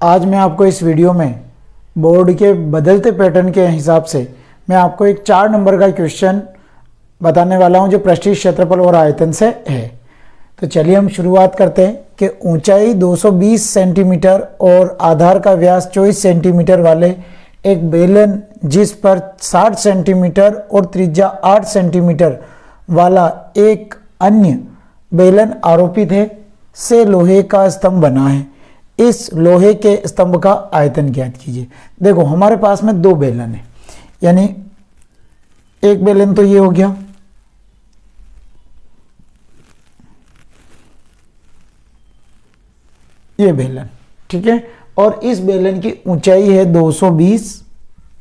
आज मैं आपको इस वीडियो में बोर्ड के बदलते पैटर्न के हिसाब से मैं आपको एक 4 नंबर का क्वेश्चन बताने वाला हूं जो पृष्ठीय क्षेत्रफल और आयतन से है। तो चलिए हम शुरुआत करते हैं कि ऊंचाई 220 सेंटीमीटर और आधार का व्यास 24 सेंटीमीटर वाले एक बेलन जिस पर 60 सेंटीमीटर और त्रिज्या 8 सेंटीमीटर वाला एक अन्य बेलन आरोपित है से लोहे का स्तंभ बना है। इस लोहे के स्तंभ का आयतन ज्ञात कीजिए। देखो हमारे पास में 2 बेलन है, यानी एक बेलन तो ये हो गया, ये बेलन, ठीक है। और इस बेलन की ऊंचाई है 220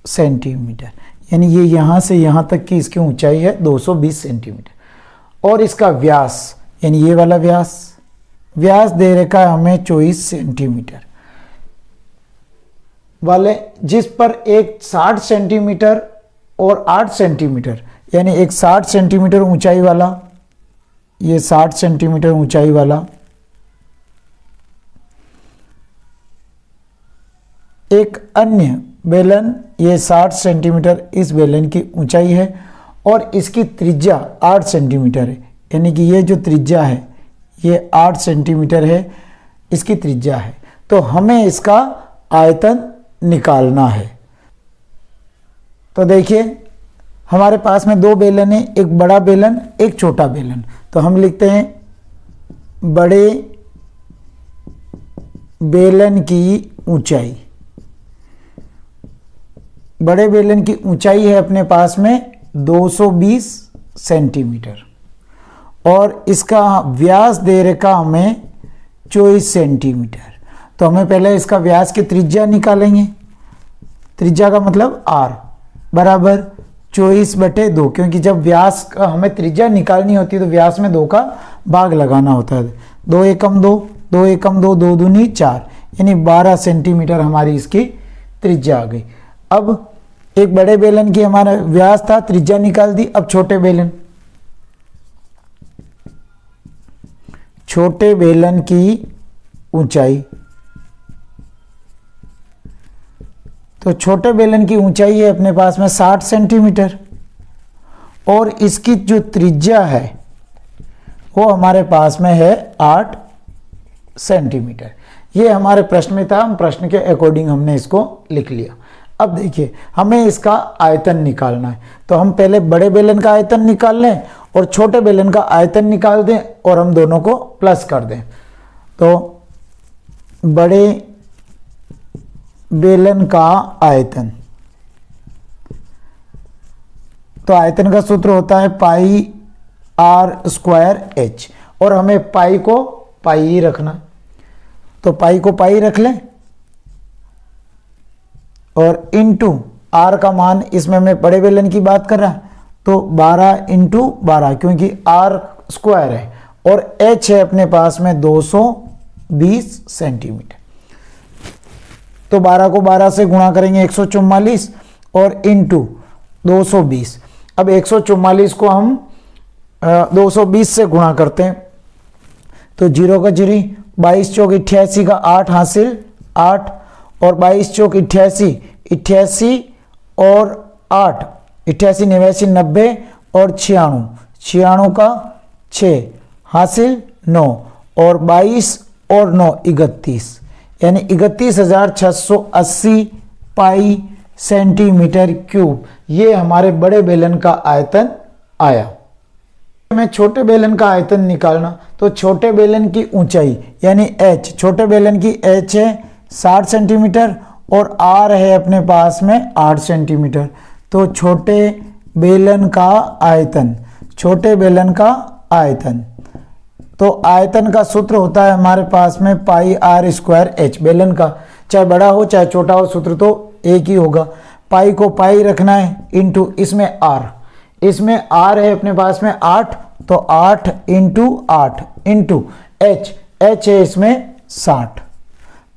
सेंटीमीटर, यानी ये यहां से यहां तक की इसकी ऊंचाई है 220 सेंटीमीटर। और इसका व्यास यानी ये वाला व्यास दे रखा है हमें 24 सेंटीमीटर वाले, जिस पर एक 60 सेंटीमीटर और 8 सेंटीमीटर, यानी एक 60 सेंटीमीटर ऊंचाई वाला, ये 60 सेंटीमीटर ऊंचाई वाला एक अन्य बेलन, ये 60 सेंटीमीटर इस बेलन की ऊंचाई है और इसकी त्रिज्या 8 सेंटीमीटर है, यानी कि ये जो त्रिज्या है ये 8 सेंटीमीटर है, इसकी त्रिज्या है। तो हमें इसका आयतन निकालना है। तो देखिए हमारे पास में 2 बेलन है, एक बड़ा बेलन एक छोटा बेलन। तो हम लिखते हैं बड़े बेलन की ऊंचाई, बड़े बेलन की ऊंचाई है अपने पास में 220 सेंटीमीटर और इसका व्यास दे रखा हमें 24 सेंटीमीटर। तो हमें पहले इसका व्यास की त्रिज्या निकालेंगे। त्रिज्या का मतलब r बराबर 24/2, क्योंकि जब व्यास का हमें त्रिज्या निकालनी होती है तो व्यास में 2 का भाग लगाना होता है। 2 एकम 2, 2 एकम 2, 2 दूनी 4, यानी 12 सेंटीमीटर हमारी इसकी त्रिज्या आ गई। अब एक बड़े बेलन की हमारा व्यास था, त्रिज्या निकाल दी। अब छोटे बेलन की ऊंचाई, तो छोटे बेलन की ऊंचाई है अपने पास में 60 सेंटीमीटर और इसकी जो त्रिज्या है वो हमारे पास में है 8 सेंटीमीटर। ये हमारे प्रश्न में था, हम प्रश्न के अकॉर्डिंग हमने इसको लिख लिया। अब देखिए हमें इसका आयतन निकालना है, तो हम पहले बड़े बेलन का आयतन निकाल लें और छोटे बेलन का आयतन निकाल दें और हम दोनों को प्लस कर दें। तो बड़े बेलन का आयतन, तो आयतन का सूत्र होता है पाई r²h और हमें पाई को पाई ही रखना, तो पाई को पाई रख लें और इंटू r का मान, इसमें मैं बड़े बेलन की बात कर रहा तो 12 इंटू 12, क्योंकि r² है और h है अपने पास में 220 सेंटीमीटर। तो 12 को 12 से गुणा करेंगे 144 और इंटू 220। अब 144 को हम 220 से गुणा करते हैं तो 0 का 0, 22 चौक 88 का 8 हासिल 8 और 22 चौक 88, 88 और 8, 88 89 90 और 96, 96 का 6 हासिल 9 और 22 और 9 31, यानी 31,680 पाई सेंटीमीटर क्यूब। ये हमारे बड़े बेलन का आयतन आया। हमें छोटे बेलन का आयतन निकालना, तो छोटे बेलन की ऊंचाई यानी h, छोटे बेलन की h है 60 सेंटीमीटर और r है अपने पास में 8 सेंटीमीटर। तो छोटे बेलन का आयतन, छोटे बेलन का आयतन, तो आयतन का सूत्र होता है हमारे पास में पाई r²h। बेलन का चाहे बड़ा हो चाहे छोटा हो सूत्र तो एक ही होगा। पाई को पाई रखना है इंटू इसमें r, इसमें r है अपने पास में 8, तो 8 इंटू 8 इंटू h, h है इसमें 60,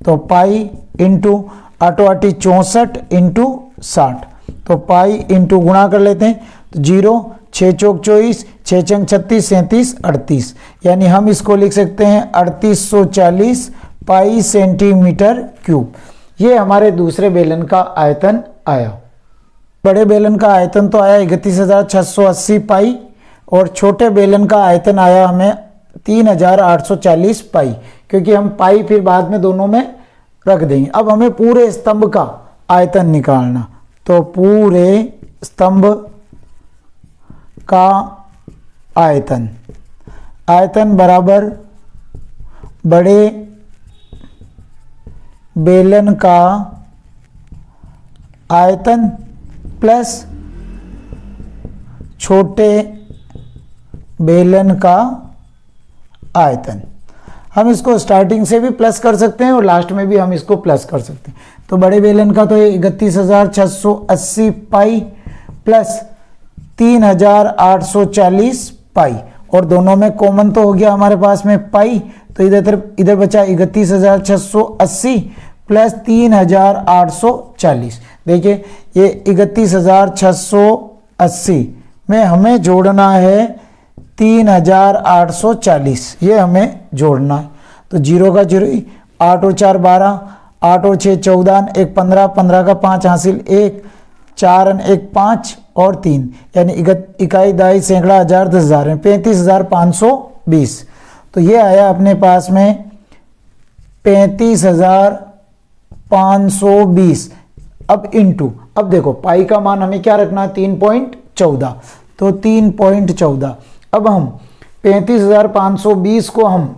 तो पाई इंटू 8 8 64 इंटू 60, तो पाई इंटू गुणा कर लेते हैं तो 0 6 चौक 24, 6 छंग 36, 37, 38, यानी हम इसको लिख सकते हैं 3840 पाई सेंटीमीटर क्यूब। ये हमारे दूसरे बेलन का आयतन आया। बड़े बेलन का आयतन तो आया 31,680 पाई और छोटे बेलन का आयतन आया हमें 3,840 पाई, क्योंकि हम पाई फिर बाद में दोनों में रख देंगे। अब हमें पूरे स्तंभ का आयतन निकालना, तो पूरे स्तंभ का आयतन, आयतन बराबर बड़े बेलन का आयतन प्लस छोटे बेलन का आयतन। हम इसको स्टार्टिंग से भी प्लस कर सकते हैं और लास्ट में भी हम इसको प्लस कर सकते हैं। तो बड़े बेलन का तो ये 31,680 पाई प्लस 3,840 पाई, और दोनों में कॉमन तो हो गया हमारे पास में पाई, तो इधर बचा 31,680 प्लस 3,840। देखिए ये 31,680 में हमें जोड़ना है 3,840, ये हमें जोड़ना है। तो 0 का 0, 8 और 4 12, 8 और 6 14, 1 15, 15 का 5 हासिल 1, 4 1 5 और 3, यानी इकाई दाई सैकड़ा हजार 10,000 में 35,520। तो ये आया अपने पास में 35,520। अब इनटू, अब देखो पाई का मान हमें क्या रखना है 3.14, तो 3.14। अब हम 35,520 को हम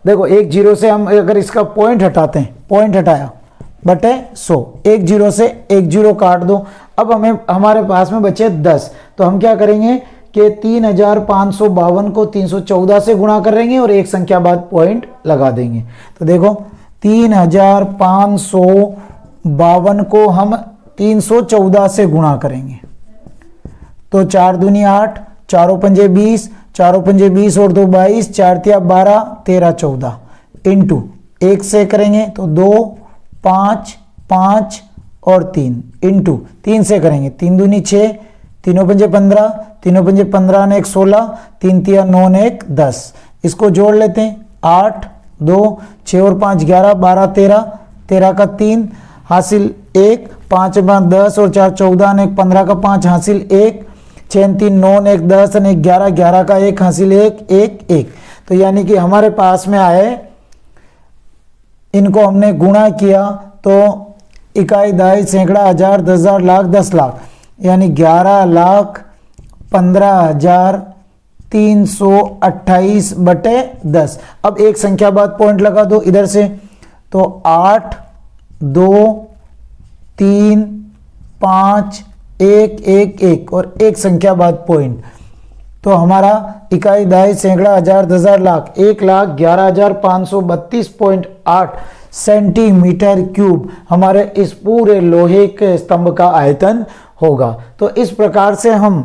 देखो एक जीरो से हम अगर इसका पॉइंट हटाते हैं, पॉइंट हटाया बटे 100, एक जीरो से एक जीरो काट दो। अब हमें हमारे पास में बचे 10, तो हम क्या करेंगे कि 3,552 को 314 से गुणा करेंगे और एक संख्या बाद पॉइंट लगा देंगे। तो देखो 3,552 को हम 314 से गुणा करेंगे, तो 4 दूनी 8, 4 पंजे 20, 4 पंजे 20 और 2 22, 4 तिया 12, 13 14 इंटू 1 से करेंगे तो 2 5 5 और 3 इंटू 3 से करेंगे 3 दूनी 6, 3 पंजे 15, 3 पंजे 15 ने 1 16, 3 तिया 9 ने 1 10। इसको जोड़ लेते हैं 8 2 6 और 5 11, 12 13, 13 का 3 हासिल 1, 5 5 10 और 4 14 ने 15 का 5 हासिल 1, 6 3 9 ने 1 10 ने 11, 11 का 1 हासिल 1 1 1। तो यानी कि हमारे पास में आए, इनको हमने गुणा किया तो इकाई दाई सैकड़ा हजार 10,000 लाख 10 लाख, यानी 11,15,328 बटे 10। अब एक संख्या बाद पॉइंट लगा दो इधर से, तो 8 2 3 5 1 1 1 और एक संख्या बाद पॉइंट। तो हमारा इकाई दाई सैकड़ा हजार 10,000 लाख 1,11,532.8 सेंटीमीटर क्यूब हमारे इस पूरे लोहे के स्तंभ का आयतन होगा। तो इस प्रकार से हम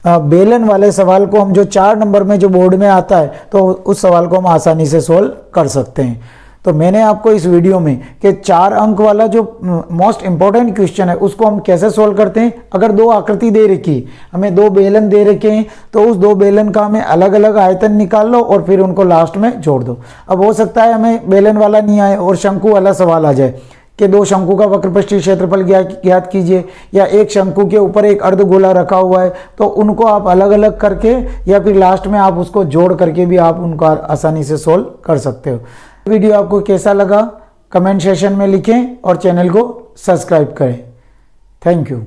बेलन वाले सवाल को, हम जो 4 नंबर में जो बोर्ड में आता है, तो उस सवाल को हम आसानी से सोल्व कर सकते हैं। तो मैंने आपको इस वीडियो में कि 4 अंक वाला जो मोस्ट इंपॉर्टेंट क्वेश्चन है उसको हम कैसे सोल्व करते हैं। अगर 2 आकृति दे रखी, हमें 2 बेलन दे रखे हैं, तो उस 2 बेलन का हमें अलग अलग आयतन निकाल लो और फिर उनको लास्ट में जोड़ दो। अब हो सकता है हमें बेलन वाला नहीं आए और शंकु वाला सवाल आ जाए कि 2 शंकु का वक्रपृष्ठीय क्षेत्रफल ज्ञात कीजिए, या एक शंकु के ऊपर एक अर्धगोला रखा हुआ है, तो उनको आप अलग अलग करके या फिर लास्ट में आप उसको जोड़ करके भी आप उनको आसानी से सोल्व कर सकते हो। वीडियो आपको कैसा लगा कमेंट सेशन में लिखें और चैनल को सब्सक्राइब करें। Thank you.